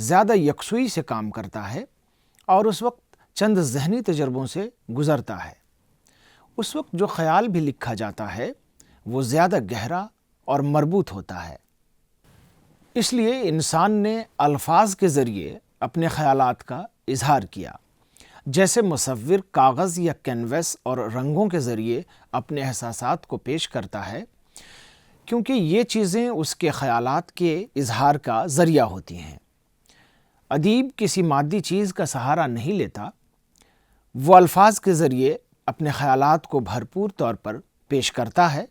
زیادہ یکسوئی سے کام کرتا ہے اور اس وقت چند ذہنی تجربوں سے گزرتا ہے۔ اس وقت جو خیال بھی لکھا جاتا ہے وہ زیادہ گہرا اور مربوط ہوتا ہے۔ اس لیے انسان نے الفاظ کے ذریعے اپنے خیالات کا اظہار کیا، جیسے مصور کاغذ یا کینوس اور رنگوں کے ذریعے اپنے احساسات کو پیش کرتا ہے، کیونکہ یہ چیزیں اس کے خیالات کے اظہار کا ذریعہ ہوتی ہیں۔ ادیب کسی مادی چیز کا سہارا نہیں لیتا، وہ الفاظ کے ذریعے اپنے خیالات کو بھرپور طور پر پیش کرتا ہے۔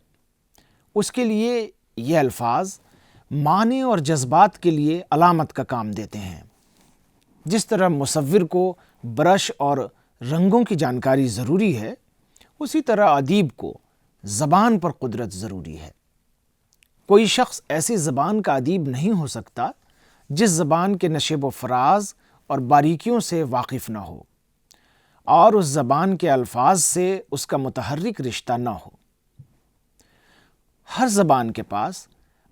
اس کے لیے یہ الفاظ معنی اور جذبات کے لیے علامت کا کام دیتے ہیں۔ جس طرح مصور کو برش اور رنگوں کی جانکاری ضروری ہے، اسی طرح ادیب کو زبان پر قدرت ضروری ہے۔ کوئی شخص ایسی زبان کا ادیب نہیں ہو سکتا جس زبان کے نشیب و فراز اور باریکیوں سے واقف نہ ہو اور اس زبان کے الفاظ سے اس کا متحرک رشتہ نہ ہو۔ ہر زبان کے پاس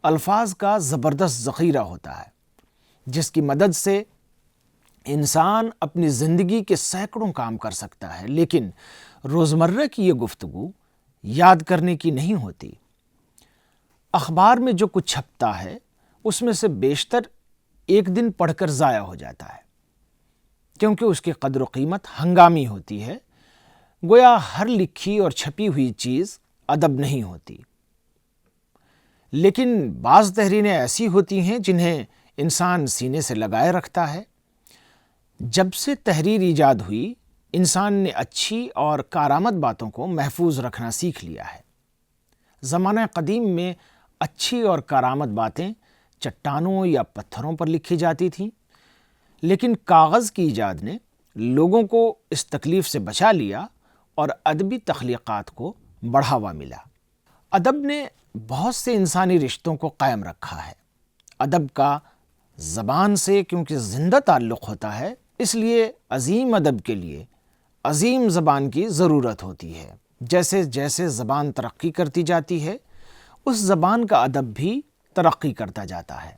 الفاظ کا زبردست ذخیرہ ہوتا ہے، جس کی مدد سے انسان اپنی زندگی کے سینکڑوں کام کر سکتا ہے، لیکن روزمرہ کی یہ گفتگو یاد کرنے کی نہیں ہوتی۔ اخبار میں جو کچھ چھپتا ہے اس میں سے بیشتر ایک دن پڑھ کر ضائع ہو جاتا ہے، کیونکہ اس کی قدر و قیمت ہنگامی ہوتی ہے۔ گویا ہر لکھی اور چھپی ہوئی چیز ادب نہیں ہوتی، لیکن بعض تحریریں ایسی ہوتی ہیں جنہیں انسان سینے سے لگائے رکھتا ہے۔ جب سے تحریر ایجاد ہوئی، انسان نے اچھی اور کارآمد باتوں کو محفوظ رکھنا سیکھ لیا ہے۔ زمانہ قدیم میں اچھی اور کارآمد باتیں چٹانوں یا پتھروں پر لکھی جاتی تھیں، لیکن کاغذ کی ایجاد نے لوگوں کو اس تکلیف سے بچا لیا اور ادبی تخلیقات کو بڑھاوا ملا۔ ادب نے بہت سے انسانی رشتوں کو قائم رکھا ہے۔ ادب کا زبان سے کیونکہ زندہ تعلق ہوتا ہے، اس لیے عظیم ادب کے لیے عظیم زبان کی ضرورت ہوتی ہے۔ جیسے جیسے زبان ترقی کرتی جاتی ہے، اس زبان کا ادب بھی ترقی کرتا جاتا ہے،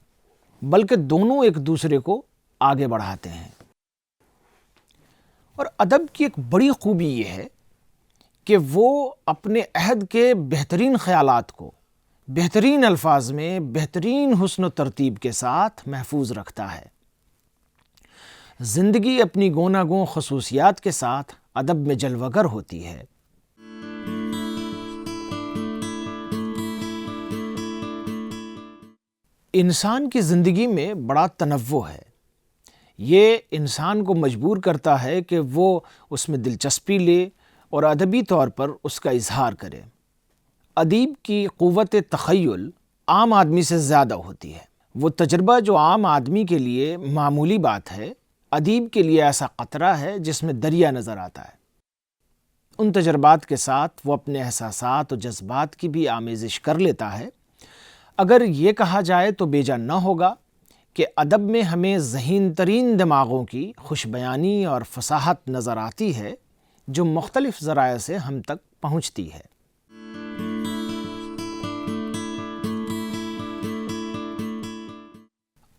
بلکہ دونوں ایک دوسرے کو آگے بڑھاتے ہیں۔ اور ادب کی ایک بڑی خوبی یہ ہے کہ وہ اپنے عہد کے بہترین خیالات کو بہترین الفاظ میں بہترین حسن و ترتیب کے ساتھ محفوظ رکھتا ہے۔ زندگی اپنی گوناگون خصوصیات کے ساتھ ادب میں جلوہ گر ہوتی ہے۔ انسان کی زندگی میں بڑا تنوع ہے۔ یہ انسان کو مجبور کرتا ہے کہ وہ اس میں دلچسپی لے اور ادبی طور پر اس کا اظہار کرے۔ ادیب کی قوت تخیل عام آدمی سے زیادہ ہوتی ہے۔ وہ تجربہ جو عام آدمی کے لیے معمولی بات ہے، ادیب کے لیے ایسا قطرہ ہے جس میں دریا نظر آتا ہے۔ ان تجربات کے ساتھ وہ اپنے احساسات و جذبات کی بھی آمیزش کر لیتا ہے۔ اگر یہ کہا جائے تو بے جا نہ ہوگا کہ ادب میں ہمیں ذہین ترین دماغوں کی خوش بیانی اور فصاحت نظر آتی ہے جو مختلف ذرائع سے ہم تک پہنچتی ہے۔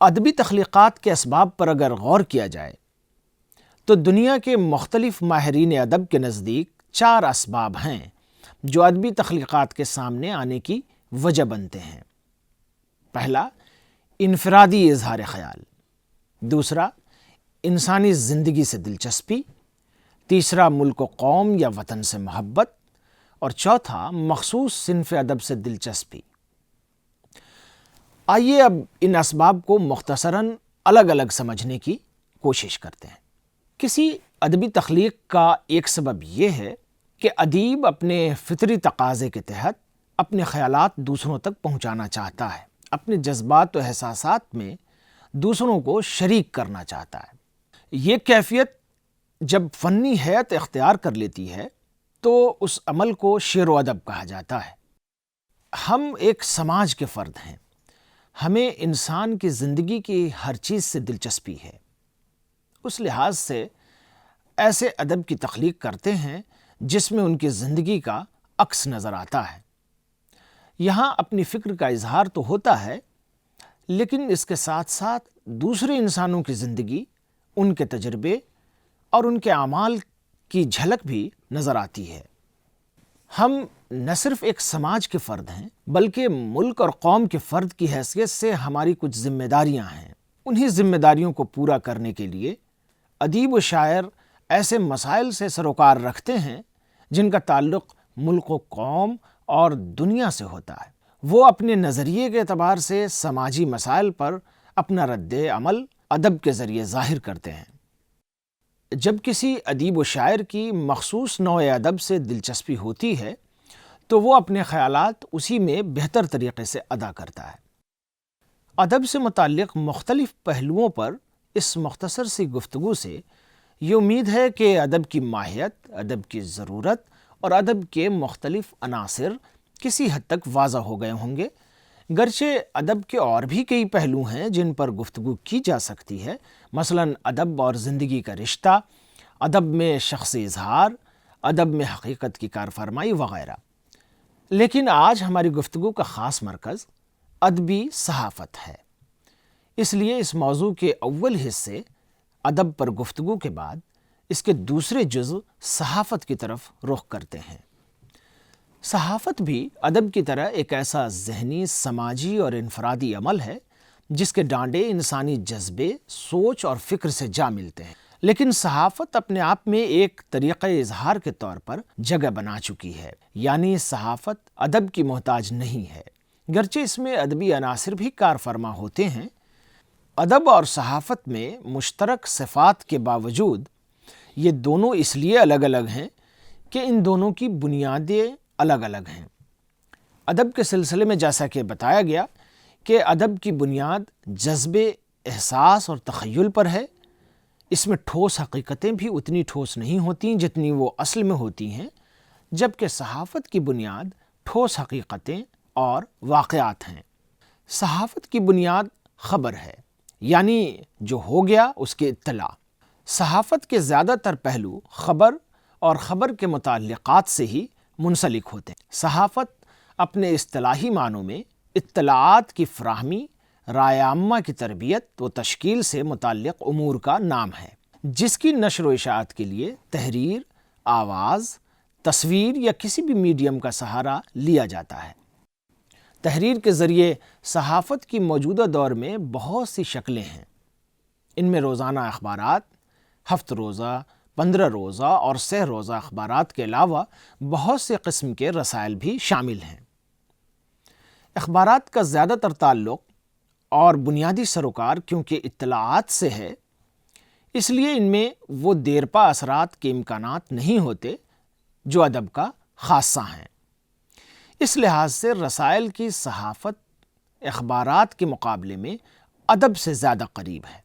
ادبی تخلیقات کے اسباب پر اگر غور کیا جائے تو دنیا کے مختلف ماہرین ادب کے نزدیک 4 اسباب ہیں جو ادبی تخلیقات کے سامنے آنے کی وجہ بنتے ہیں۔ پہلا، انفرادی اظہار خیال۔ دوسرا، انسانی زندگی سے دلچسپی۔ تیسرا، ملک و قوم یا وطن سے محبت۔ اور چوتھا، مخصوص صنف ادب سے دلچسپی۔ آئیے اب ان اسباب کو مختصراً الگ الگ سمجھنے کی کوشش کرتے ہیں۔ کسی ادبی تخلیق کا ایک سبب یہ ہے کہ ادیب اپنے فطری تقاضے کے تحت اپنے خیالات دوسروں تک پہنچانا چاہتا ہے، اپنے جذبات و احساسات میں دوسروں کو شریک کرنا چاہتا ہے۔ یہ کیفیت جب فنی حیت اختیار کر لیتی ہے تو اس عمل کو شعر و ادب کہا جاتا ہے۔ ہم ایک سماج کے فرد ہیں، ہمیں انسان کی زندگی کی ہر چیز سے دلچسپی ہے۔ اس لحاظ سے ایسے ادب کی تخلیق کرتے ہیں جس میں ان کی زندگی کا عکس نظر آتا ہے۔ یہاں اپنی فکر کا اظہار تو ہوتا ہے، لیکن اس کے ساتھ ساتھ دوسرے انسانوں کی زندگی، ان کے تجربے اور ان کے اعمال کی جھلک بھی نظر آتی ہے۔ ہم نہ صرف ایک سماج کے فرد ہیں بلکہ ملک اور قوم کے فرد کی حیثیت سے ہماری کچھ ذمہ داریاں ہیں۔ انہی ذمہ داریوں کو پورا کرنے کے لیے ادیب و شاعر ایسے مسائل سے سروکار رکھتے ہیں جن کا تعلق ملک و قوم اور دنیا سے ہوتا ہے۔ وہ اپنے نظریے کے اعتبار سے سماجی مسائل پر اپنا رد عمل ادب کے ذریعے ظاہر کرتے ہیں۔ جب کسی ادیب و شاعر کی مخصوص نوع ادب سے دلچسپی ہوتی ہے تو وہ اپنے خیالات اسی میں بہتر طریقے سے ادا کرتا ہے۔ ادب سے متعلق مختلف پہلوؤں پر اس مختصر سی گفتگو سے یہ امید ہے کہ ادب کی ماہیت، ادب کی ضرورت اور ادب کے مختلف عناصر کسی حد تک واضح ہو گئے ہوں گے، گرچہ ادب کے اور بھی کئی پہلو ہیں جن پر گفتگو کی جا سکتی ہے، مثلاً ادب اور زندگی کا رشتہ، ادب میں شخصی اظہار، ادب میں حقیقت کی کارفرمائی وغیرہ۔ لیکن آج ہماری گفتگو کا خاص مرکز ادبی صحافت ہے، اس لیے اس موضوع کے اول حصے ادب پر گفتگو کے بعد اس کے دوسرے جزء صحافت کی طرف رخ کرتے ہیں۔ صحافت بھی ادب کی طرح ایک ایسا ذہنی، سماجی اور انفرادی عمل ہے جس کے ڈانڈے انسانی جذبے، سوچ اور فکر سے جا ملتے ہیں، لیکن صحافت اپنے آپ میں ایک طریقہ اظہار کے طور پر جگہ بنا چکی ہے، یعنی صحافت ادب کی محتاج نہیں ہے، گرچہ اس میں ادبی عناصر بھی کار فرما ہوتے ہیں۔ ادب اور صحافت میں مشترک صفات کے باوجود یہ دونوں اس لیے الگ الگ ہیں کہ ان دونوں کی بنیادیں الگ الگ ہیں۔ ادب کے سلسلے میں جیسا کہ بتایا گیا کہ ادب کی بنیاد جذبے، احساس اور تخیل پر ہے، اس میں ٹھوس حقیقتیں بھی اتنی ٹھوس نہیں ہوتیں جتنی وہ اصل میں ہوتی ہیں، جبکہ صحافت کی بنیاد ٹھوس حقیقتیں اور واقعات ہیں۔ صحافت کی بنیاد خبر ہے، یعنی جو ہو گیا اس کی اطلاع۔ صحافت کے زیادہ تر پہلو خبر اور خبر کے متعلقات سے ہی منسلک ہوتے ہیں۔ صحافت اپنے اصطلاحی معنوں میں اطلاعات کی فراہمی، رائے عامہ کی تربیت و تشکیل سے متعلق امور کا نام ہے، جس کی نشر و اشاعت کے لیے تحریر، آواز، تصویر یا کسی بھی میڈیم کا سہارا لیا جاتا ہے۔ تحریر کے ذریعے صحافت کی موجودہ دور میں بہت سی شکلیں ہیں۔ ان میں روزانہ اخبارات، ہفت روزہ، 15 روزہ اور 6 روزہ اخبارات کے علاوہ بہت سے قسم کے رسائل بھی شامل ہیں۔ اخبارات کا زیادہ تر تعلق اور بنیادی سروکار کیونکہ اطلاعات سے ہے، اس لیے ان میں وہ دیرپا اثرات کے امکانات نہیں ہوتے جو ادب کا خاصہ ہیں۔ اس لحاظ سے رسائل کی صحافت اخبارات کے مقابلے میں ادب سے زیادہ قریب ہے۔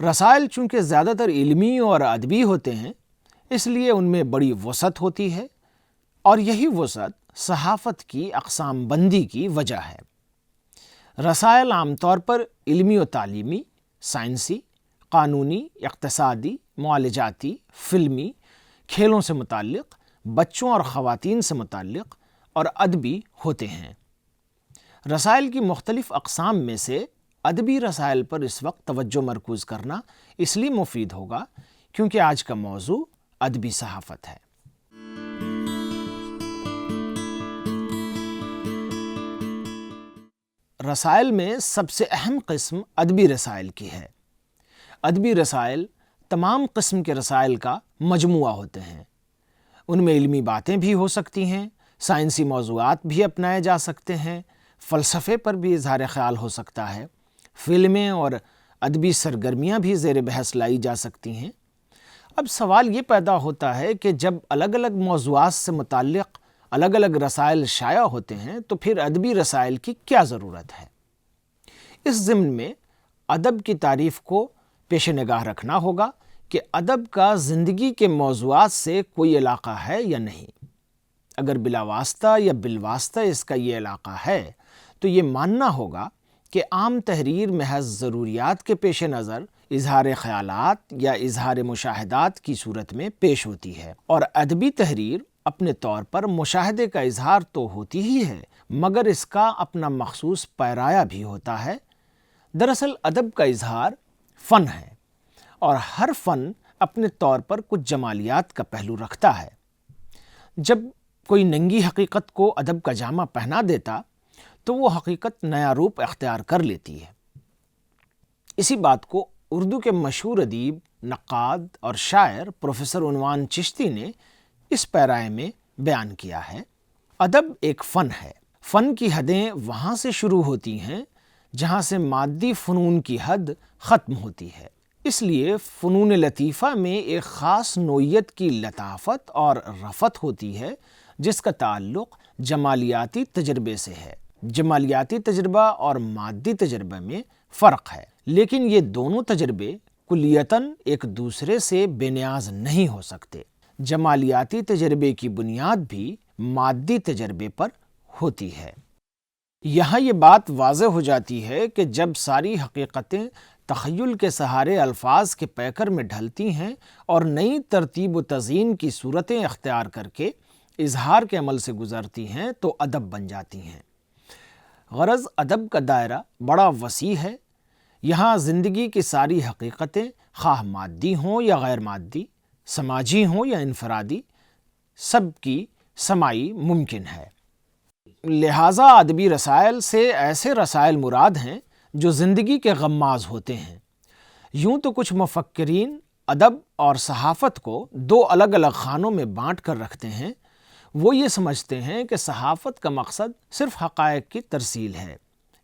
رسائل چونکہ زیادہ تر علمی اور ادبی ہوتے ہیں، اس لیے ان میں بڑی وسعت ہوتی ہے، اور یہی وسعت صحافت کی اقسام بندی کی وجہ ہے۔ رسائل عام طور پر علمی و تعلیمی، سائنسی، قانونی، اقتصادی، معالجاتی، فلمی، کھیلوں سے متعلق، بچوں اور خواتین سے متعلق اور ادبی ہوتے ہیں۔ رسائل کی مختلف اقسام میں سے ادبی رسائل پر اس وقت توجہ مرکوز کرنا اس لیے مفید ہوگا کیونکہ آج کا موضوع ادبی صحافت ہے۔ رسائل میں سب سے اہم قسم ادبی رسائل کی ہے۔ ادبی رسائل تمام قسم کے رسائل کا مجموعہ ہوتے ہیں۔ ان میں علمی باتیں بھی ہو سکتی ہیں، سائنسی موضوعات بھی اپنائے جا سکتے ہیں، فلسفے پر بھی اظہار خیال ہو سکتا ہے، فلمیں اور ادبی سرگرمیاں بھی زیر بحث لائی جا سکتی ہیں۔ اب سوال یہ پیدا ہوتا ہے کہ جب الگ الگ موضوعات سے متعلق الگ الگ رسائل شائع ہوتے ہیں تو پھر ادبی رسائل کی کیا ضرورت ہے؟ اس ضمن میں ادب کی تعریف کو پیش نگاہ رکھنا ہوگا کہ ادب کا زندگی کے موضوعات سے کوئی علاقہ ہے یا نہیں۔ اگر بلا واسطہ یا بالواسطہ اس کا یہ علاقہ ہے تو یہ ماننا ہوگا کہ عام تحریر محض ضروریات کے پیش نظر اظہار خیالات یا اظہار مشاہدات کی صورت میں پیش ہوتی ہے، اور ادبی تحریر اپنے طور پر مشاہدے کا اظہار تو ہوتی ہی ہے، مگر اس کا اپنا مخصوص پیرایا بھی ہوتا ہے۔ دراصل ادب کا اظہار فن ہے، اور ہر فن اپنے طور پر کچھ جمالیات کا پہلو رکھتا ہے۔ جب کوئی ننگی حقیقت کو ادب کا جامہ پہنا دیتا تو وہ حقیقت نیا روپ اختیار کر لیتی ہے۔ اسی بات کو اردو کے مشہور ادیب، نقاد اور شاعر پروفیسر عنوان چشتی نے اس پیرائے میں بیان کیا ہے۔ ادب ایک فن ہے۔ فن کی حدیں وہاں سے شروع ہوتی ہیں جہاں سے مادی فنون کی حد ختم ہوتی ہے۔ اس لیے فنون لطیفہ میں ایک خاص نوعیت کی لطافت اور رفت ہوتی ہے جس کا تعلق جمالیاتی تجربے سے ہے۔ جمالیاتی تجربہ اور مادی تجربے میں فرق ہے، لیکن یہ دونوں تجربے کلیتاً ایک دوسرے سے بے نیاز نہیں ہو سکتے۔ جمالیاتی تجربے کی بنیاد بھی مادی تجربے پر ہوتی ہے۔ یہاں یہ بات واضح ہو جاتی ہے کہ جب ساری حقیقتیں تخیل کے سہارے الفاظ کے پیکر میں ڈھلتی ہیں اور نئی ترتیب و تزئین کی صورتیں اختیار کر کے اظہار کے عمل سے گزرتی ہیں تو ادب بن جاتی ہیں۔ غرض ادب کا دائرہ بڑا وسیع ہے۔ یہاں زندگی کی ساری حقیقتیں خواہ مادی ہوں یا غیر مادی، سماجی ہوں یا انفرادی، سب کی سمائی ممکن ہے۔ لہٰذا ادبی رسائل سے ایسے رسائل مراد ہیں جو زندگی کے غماز ہوتے ہیں۔ یوں تو کچھ مفکرین ادب اور صحافت کو دو الگ الگ خانوں میں بانٹ کر رکھتے ہیں۔ وہ یہ سمجھتے ہیں کہ صحافت کا مقصد صرف حقائق کی ترسیل ہے،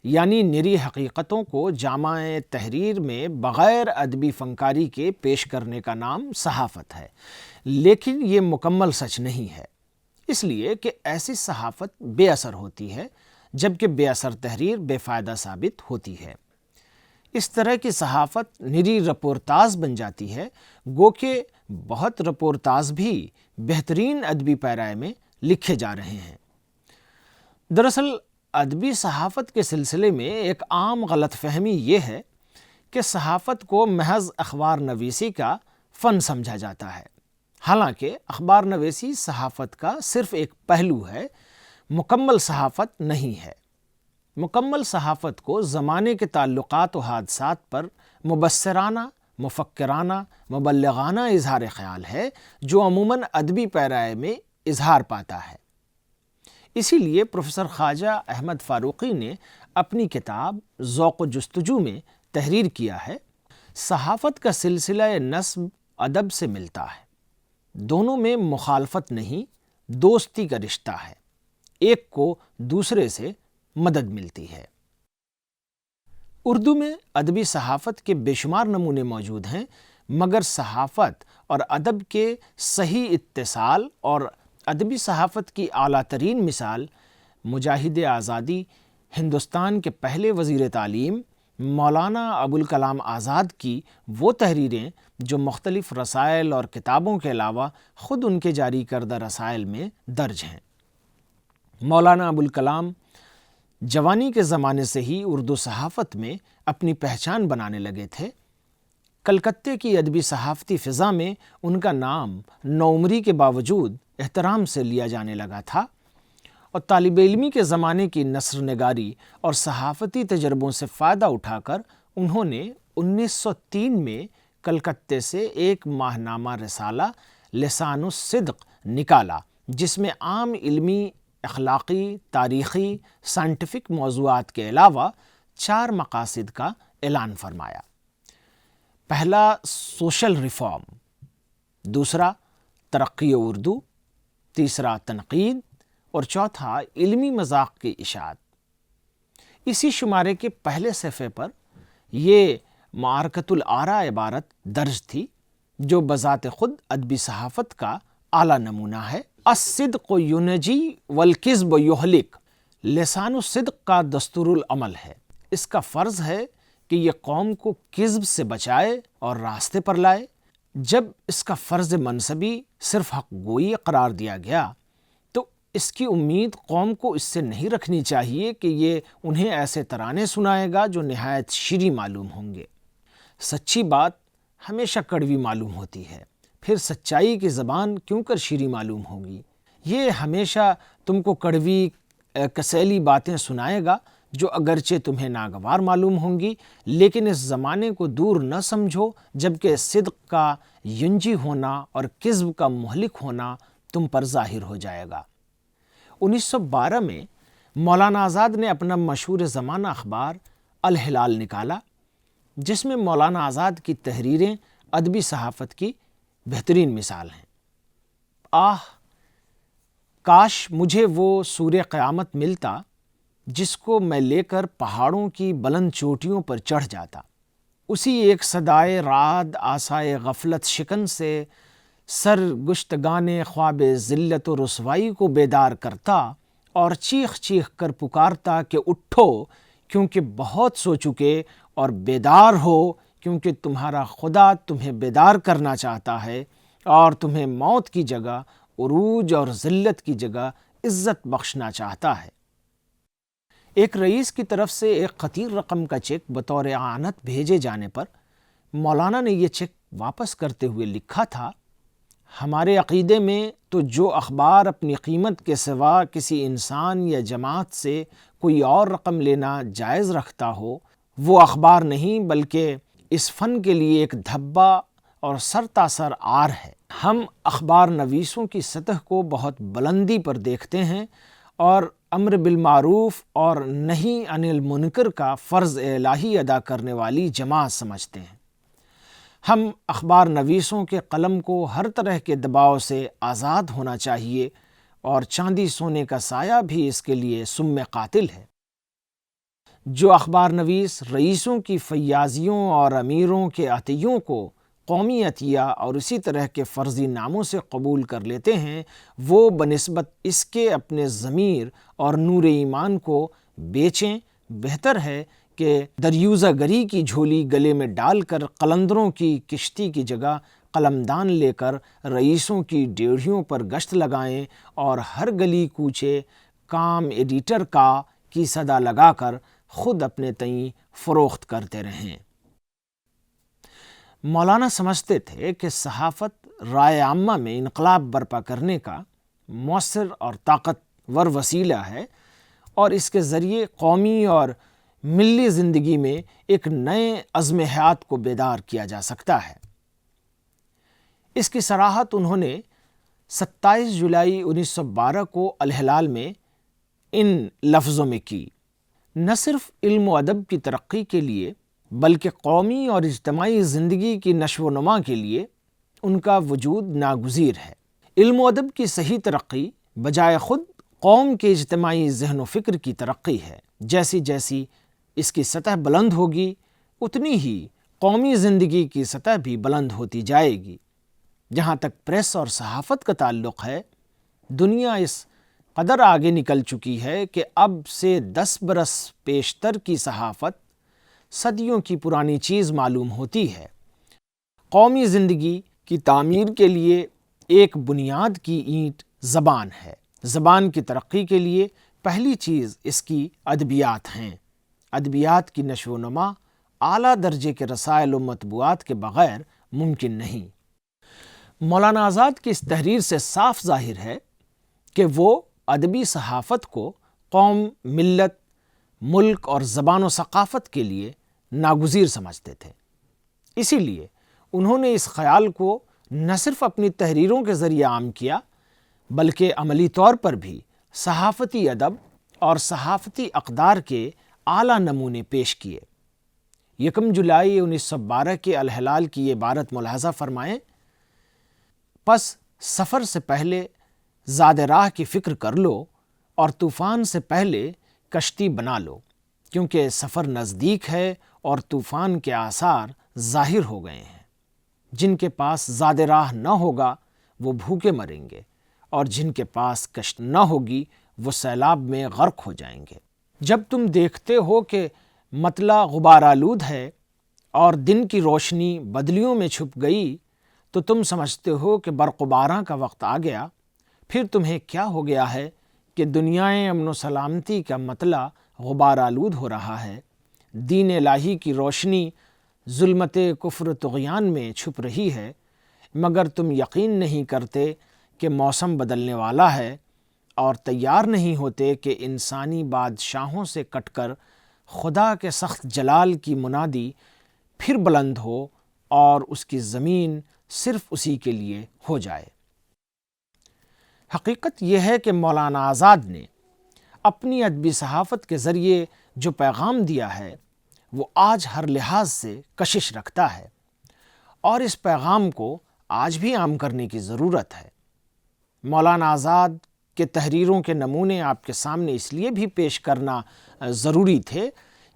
یعنی نری حقیقتوں کو جامع تحریر میں بغیر ادبی فنکاری کے پیش کرنے کا نام صحافت ہے، لیکن یہ مکمل سچ نہیں ہے، اس لیے کہ ایسی صحافت بے اثر ہوتی ہے جبکہ بے اثر تحریر بے فائدہ ثابت ہوتی ہے۔ اس طرح کی صحافت نری رپورتاز بن جاتی ہے، گو کہ بہت رپورتاز بھی بہترین ادبی پیرائے میں لکھے جا رہے ہیں۔ دراصل ادبی صحافت کے سلسلے میں ایک عام غلط فہمی یہ ہے کہ صحافت کو محض اخبار نویسی کا فن سمجھا جاتا ہے، حالانکہ اخبار نویسی صحافت کا صرف ایک پہلو ہے، مکمل صحافت نہیں ہے۔ مکمل صحافت کو زمانے کے تعلقات و حادثات پر مبصرانہ، مفکرانہ، مبلغانہ اظہار خیال ہے جو عموماً ادبی پیرائے میں اظہار پاتا ہے۔ اسی لیے پروفیسر خواجہ احمد فاروقی نے اپنی کتاب ذوق و جستجو میں تحریر کیا ہے، صحافت کا سلسلہ نسب ادب سے ملتا ہے، دونوں میں مخالفت نہیں، دوستی کا رشتہ ہے، ایک کو دوسرے سے مدد ملتی ہے۔ اردو میں ادبی صحافت کے بے شمار نمونے موجود ہیں، مگر صحافت اور ادب کے صحیح اتصال اور ادبی صحافت کی اعلیٰ ترین مثال مجاہد آزادی، ہندوستان کے پہلے وزیر تعلیم مولانا ابوالکلام آزاد کی وہ تحریریں جو مختلف رسائل اور کتابوں کے علاوہ خود ان کے جاری کردہ رسائل میں درج ہیں۔ مولانا ابوالکلام جوانی کے زمانے سے ہی اردو صحافت میں اپنی پہچان بنانے لگے تھے۔ کلکتے کی ادبی صحافتی فضا میں ان کا نام نوعمری کے باوجود احترام سے لیا جانے لگا تھا، اور طالب علمی کے زمانے کی نثر نگاری اور صحافتی تجربوں سے فائدہ اٹھا کر انہوں نے 1903 میں کلکتے سے ایک ماہنامہ رسالہ لسان الصدق نکالا، جس میں عام علمی، اخلاقی، تاریخی، سائنٹیفک موضوعات کے علاوہ 4 مقاصد کا اعلان فرمایا۔ پہلا سوشل ریفارم، دوسرا ترقی اردو، تیسرا تنقید، اور چوتھا علمی مذاق کی اشاعت۔ اسی شمارے کے پہلے صفحے پر یہ معرکۃ الآراء عبارت درج تھی جو بذات خود ادبی صحافت کا اعلیٰ نمونہ ہے۔ الصدق ینجی والکذب یہلک، لسان الصدق کا دستور العمل ہے۔ اس کا فرض ہے کہ یہ قوم کو کذب سے بچائے اور راستے پر لائے۔ جب اس کا فرض منصبی صرف حق گوئی قرار دیا گیا تو اس کی امید قوم کو اس سے نہیں رکھنی چاہیے کہ یہ انہیں ایسے ترانے سنائے گا جو نہایت شیریں معلوم ہوں گے۔ سچی بات ہمیشہ کڑوی معلوم ہوتی ہے، پھر سچائی کی زبان کیوں کر شیریں معلوم ہوگی؟ یہ ہمیشہ تم کو کڑوی کسیلی باتیں سنائے گا جو اگرچہ تمہیں ناگوار معلوم ہوں گی، لیکن اس زمانے کو دور نہ سمجھو جبکہ صدق کا ینجی ہونا اور کذب کا مہلک ہونا تم پر ظاہر ہو جائے گا۔ 1912 میں مولانا آزاد نے اپنا مشہور زمانہ اخبار الہلال نکالا، جس میں مولانا آزاد کی تحریریں ادبی صحافت کی بہترین مثال ہیں۔ کاش مجھے وہ سور قیامت ملتا جس کو میں لے کر پہاڑوں کی بلند چوٹیوں پر چڑھ جاتا، اسی ایک صدائے رعد آسائے غفلت شکن سے سرگشتگان خواب ذلت و رسوائی کو بیدار کرتا اور چیخ چیخ کر پکارتا کہ اٹھو کیونکہ بہت سو چکے، اور بیدار ہو کیونکہ تمہارا خدا تمہیں بیدار کرنا چاہتا ہے اور تمہیں موت کی جگہ عروج اور ذلت کی جگہ عزت بخشنا چاہتا ہے۔ ایک رئیس کی طرف سے ایک قطیر رقم کا چیک بطور اعانت بھیجے جانے پر مولانا نے یہ چیک واپس کرتے ہوئے لکھا تھا، ہمارے عقیدے میں تو جو اخبار اپنی قیمت کے سوا کسی انسان یا جماعت سے کوئی اور رقم لینا جائز رکھتا ہو، وہ اخبار نہیں بلکہ اس فن کے لیے ایک دھبا اور سرتاسر عار ہے۔ ہم اخبار نویسوں کی سطح کو بہت بلندی پر دیکھتے ہیں اور امر بالمعروف اور نہی عن المنکر کا فرض الہی ادا کرنے والی جماعت سمجھتے ہیں۔ ہم اخبار نویسوں کے قلم کو ہر طرح کے دباؤ سے آزاد ہونا چاہیے، اور چاندی سونے کا سایہ بھی اس کے لیے سم قاتل ہے۔ جو اخبار نویس رئیسوں کی فیاضیوں اور امیروں کے عطیوں کو قومی عطیہ اور اسی طرح کے فرضی ناموں سے قبول کر لیتے ہیں، وہ بنسبت اس کے اپنے ضمیر اور نور ایمان کو بیچیں۔ بہتر ہے کہ دریوزہ گری کی جھولی گلے میں ڈال کر قلندروں کی کشتی کی جگہ قلمدان لے کر رئیسوں کی ڈیڑھیوں پر گشت لگائیں اور ہر گلی کوچے کام ایڈیٹر کا کی صدا لگا کر خود اپنے تئیں فروخت کرتے رہیں۔ مولانا سمجھتے تھے کہ صحافت رائے عامہ میں انقلاب برپا کرنے کا مؤثر اور طاقتور وسیلہ ہے، اور اس کے ذریعے قومی اور ملی زندگی میں ایک نئے عزم حیات کو بیدار کیا جا سکتا ہے۔ اس کی صراحت انہوں نے 27 جولائی 1912 کو الہلال میں ان لفظوں میں کی، نہ صرف علم و ادب کی ترقی کے لیے بلکہ قومی اور اجتماعی زندگی کی نشو و نما کے لیے ان کا وجود ناگزیر ہے۔ علم و ادب کی صحیح ترقی بجائے خود قوم کے اجتماعی ذہن و فکر کی ترقی ہے۔ جیسی جیسی اس کی سطح بلند ہوگی، اتنی ہی قومی زندگی کی سطح بھی بلند ہوتی جائے گی۔ جہاں تک پریس اور صحافت کا تعلق ہے، دنیا اس قدر آگے نکل چکی ہے کہ اب سے 10 برس پیشتر کی صحافت صدیوں کی پرانی چیز معلوم ہوتی ہے۔ قومی زندگی کی تعمیر کے لیے ایک بنیاد کی اینٹ زبان ہے۔ زبان کی ترقی کے لیے پہلی چیز اس کی ادبیات ہیں۔ ادبیات کی نشو و نما اعلیٰ درجے کے رسائل و مطبوعات کے بغیر ممکن نہیں۔ مولانا آزاد کی اس تحریر سے صاف ظاہر ہے کہ وہ ادبی صحافت کو قوم، ملت، ملک اور زبان و ثقافت کے لیے ناگزیر سمجھتے تھے۔ اسی لیے انہوں نے اس خیال کو نہ صرف اپنی تحریروں کے ذریعے عام کیا بلکہ عملی طور پر بھی صحافتی ادب اور صحافتی اقدار کے اعلیٰ نمونے پیش کیے۔ 1 جولائی 1912 کے الہلال کی یہ عبارت ملاحظہ فرمائیں، پس سفر سے پہلے زاد راہ کی فکر کر لو اور طوفان سے پہلے کشتی بنا لو، کیونکہ سفر نزدیک ہے اور طوفان کے آثار ظاہر ہو گئے ہیں۔ جن کے پاس زاد راہ نہ ہوگا وہ بھوکے مریں گے، اور جن کے پاس کشت نہ ہوگی وہ سیلاب میں غرق ہو جائیں گے۔ جب تم دیکھتے ہو کہ مطلع غبار آلود ہے اور دن کی روشنی بدلیوں میں چھپ گئی تو تم سمجھتے ہو کہ برق و باراں کا وقت آ گیا۔ پھر تمہیں کیا ہو گیا ہے کہ دنیائے امن و سلامتی کا مطلع غبار آلود ہو رہا ہے، دین الہی کی روشنی ظلمت کفر طغیان میں چھپ رہی ہے، مگر تم یقین نہیں کرتے کہ موسم بدلنے والا ہے اور تیار نہیں ہوتے کہ انسانی بادشاہوں سے کٹ کر خدا کے سخت جلال کی منادی پھر بلند ہو اور اس کی زمین صرف اسی کے لیے ہو جائے۔ حقیقت یہ ہے کہ مولانا آزاد نے اپنی ادبی صحافت کے ذریعے جو پیغام دیا ہے وہ آج ہر لحاظ سے کشش رکھتا ہے، اور اس پیغام کو آج بھی عام کرنے کی ضرورت ہے۔ مولانا آزاد کے تحریروں کے نمونے آپ کے سامنے اس لیے بھی پیش کرنا ضروری تھے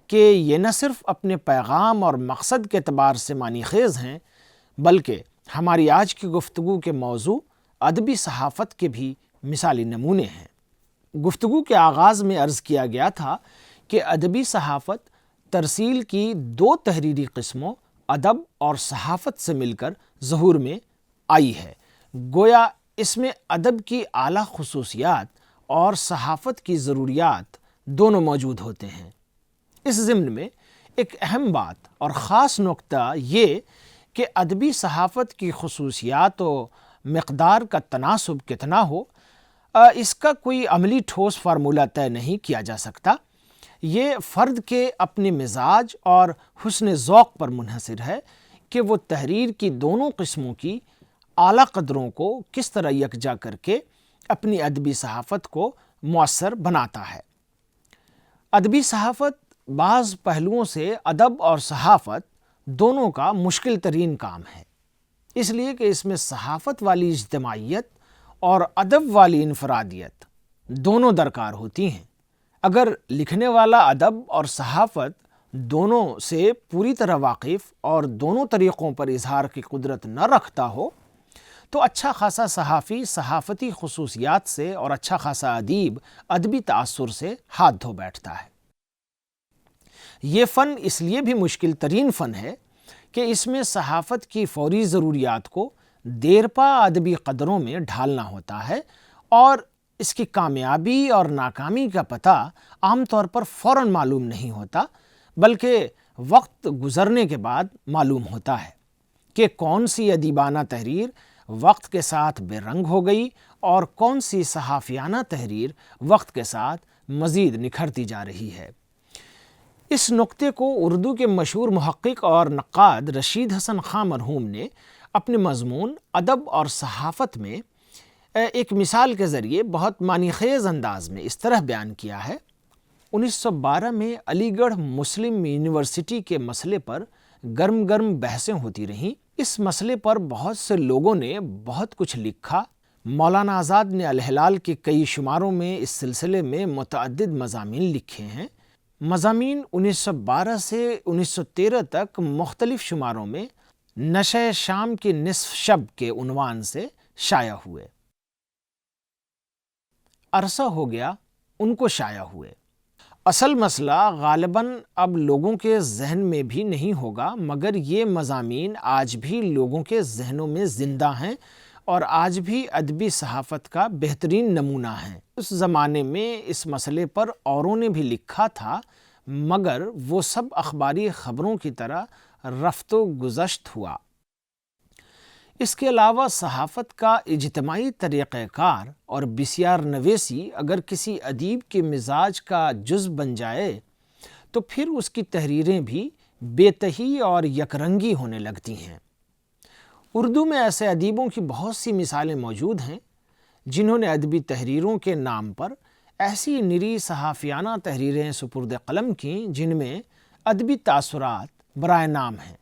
کہ یہ نہ صرف اپنے پیغام اور مقصد کے اعتبار سے معنی خیز ہیں، بلکہ ہماری آج کی گفتگو کے موضوع ادبی صحافت کے بھی مثالی نمونے ہیں۔ گفتگو کے آغاز میں عرض کیا گیا تھا کہ ادبی صحافت ترسیل کی دو تحریری قسموں ادب اور صحافت سے مل کر ظہور میں آئی ہے۔ گویا اس میں ادب کی اعلیٰ خصوصیات اور صحافت کی ضروریات دونوں موجود ہوتے ہیں۔ اس ضمن میں ایک اہم بات اور خاص نکتہ یہ کہ ادبی صحافت کی خصوصیات و مقدار کا تناسب کتنا ہو، اس کا کوئی عملی ٹھوس فارمولہ طے نہیں کیا جا سکتا۔ یہ فرد کے اپنے مزاج اور حسن ذوق پر منحصر ہے کہ وہ تحریر کی دونوں قسموں کی اعلیٰ قدروں کو کس طرح یکجا کر کے اپنی ادبی صحافت کو مؤثر بناتا ہے۔ ادبی صحافت بعض پہلوؤں سے ادب اور صحافت دونوں کا مشکل ترین کام ہے، اس لیے کہ اس میں صحافت والی اجتماعیت اور ادب والی انفرادیت دونوں درکار ہوتی ہیں۔ اگر لکھنے والا ادب اور صحافت دونوں سے پوری طرح واقف اور دونوں طریقوں پر اظہار کی قدرت نہ رکھتا ہو تو اچھا خاصا صحافی صحافتی خصوصیات سے اور اچھا خاصا ادیب ادبی تأثر سے ہاتھ دھو بیٹھتا ہے۔ یہ فن اس لیے بھی مشکل ترین فن ہے کہ اس میں صحافت کی فوری ضروریات کو دیرپا ادبی قدروں میں ڈھالنا ہوتا ہے، اور اس کی کامیابی اور ناکامی کا پتہ عام طور پر فوراً معلوم نہیں ہوتا، بلکہ وقت گزرنے کے بعد معلوم ہوتا ہے کہ کون سی ادیبانہ تحریر وقت کے ساتھ بے رنگ ہو گئی اور کون سی صحافیانہ تحریر وقت کے ساتھ مزید نکھرتی جا رہی ہے۔ اس نقطے کو اردو کے مشہور محقق اور نقاد رشید حسن خاں مرحوم نے اپنے مضمون ادب اور صحافت میں ایک مثال کے ذریعے بہت معنی خیز انداز میں اس طرح بیان کیا ہے۔ 1912 میں علی گڑھ مسلم یونیورسٹی کے مسئلے پر گرم گرم بحثیں ہوتی رہیں۔ اس مسئلے پر بہت سے لوگوں نے بہت کچھ لکھا۔ مولانا آزاد نے الہلال کے کئی شماروں میں اس سلسلے میں متعدد مضامین لکھے ہیں۔ مضامین 1912 سے 1913 تک مختلف شماروں میں نشہ شام کی نصف شب کے عنوان سے شائع ہوئے۔ عرصہ ہو گیا ان کو شائع ہوئے۔ اصل مسئلہ غالباً اب لوگوں کے ذہن میں بھی نہیں ہوگا، مگر یہ مضامین آج بھی لوگوں کے ذہنوں میں زندہ ہیں اور آج بھی ادبی صحافت کا بہترین نمونہ ہیں۔ اس زمانے میں اس مسئلے پر اوروں نے بھی لکھا تھا، مگر وہ سب اخباری خبروں کی طرح رفت و گزشت ہوا۔ اس کے علاوہ صحافت کا اجتماعی طریقہ کار اور بسیار نویسی اگر کسی ادیب کے مزاج کا جز بن جائے تو پھر اس کی تحریریں بھی بے تہی اور یکرنگی ہونے لگتی ہیں۔ اردو میں ایسے ادیبوں کی بہت سی مثالیں موجود ہیں جنہوں نے ادبی تحریروں کے نام پر ایسی نری صحافیانہ تحریریں سپرد قلم کیں جن میں ادبی تاثرات برائے نام ہیں۔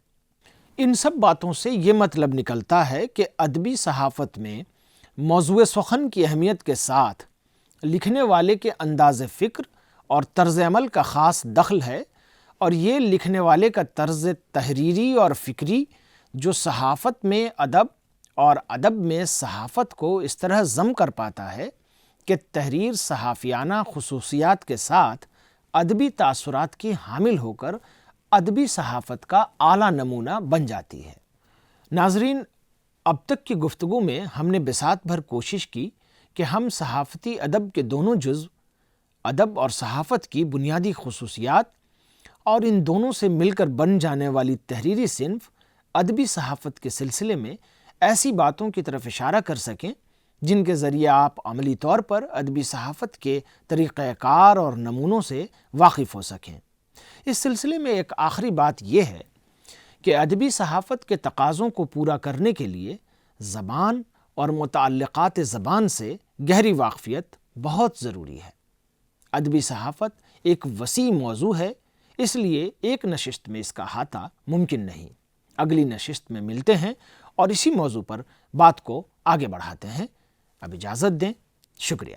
ان سب باتوں سے یہ مطلب نکلتا ہے کہ ادبی صحافت میں موضوع سخن کی اہمیت کے ساتھ لکھنے والے کے انداز فکر اور طرز عمل کا خاص دخل ہے، اور یہ لکھنے والے کا طرز تحریری اور فکری جو صحافت میں ادب اور ادب میں صحافت کو اس طرح ضم کر پاتا ہے کہ تحریر صحافیانہ خصوصیات کے ساتھ ادبی تاثرات کی حامل ہو کر ادبی صحافت کا اعلیٰ نمونہ بن جاتی ہے۔ ناظرین، اب تک کی گفتگو میں ہم نے بساط بھر کوشش کی کہ ہم صحافتی ادب کے دونوں جزو ادب اور صحافت کی بنیادی خصوصیات اور ان دونوں سے مل کر بن جانے والی تحریری صنف ادبی صحافت کے سلسلے میں ایسی باتوں کی طرف اشارہ کر سکیں جن کے ذریعے آپ عملی طور پر ادبی صحافت کے طریقہ کار اور نمونوں سے واقف ہو سکیں۔ اس سلسلے میں ایک آخری بات یہ ہے کہ ادبی صحافت کے تقاضوں کو پورا کرنے کے لیے زبان اور متعلقات زبان سے گہری واقفیت بہت ضروری ہے۔ ادبی صحافت ایک وسیع موضوع ہے، اس لیے ایک نشست میں اس کا احاطہ ممکن نہیں۔ اگلی نشست میں ملتے ہیں اور اسی موضوع پر بات کو آگے بڑھاتے ہیں۔ اب اجازت دیں، شکریہ۔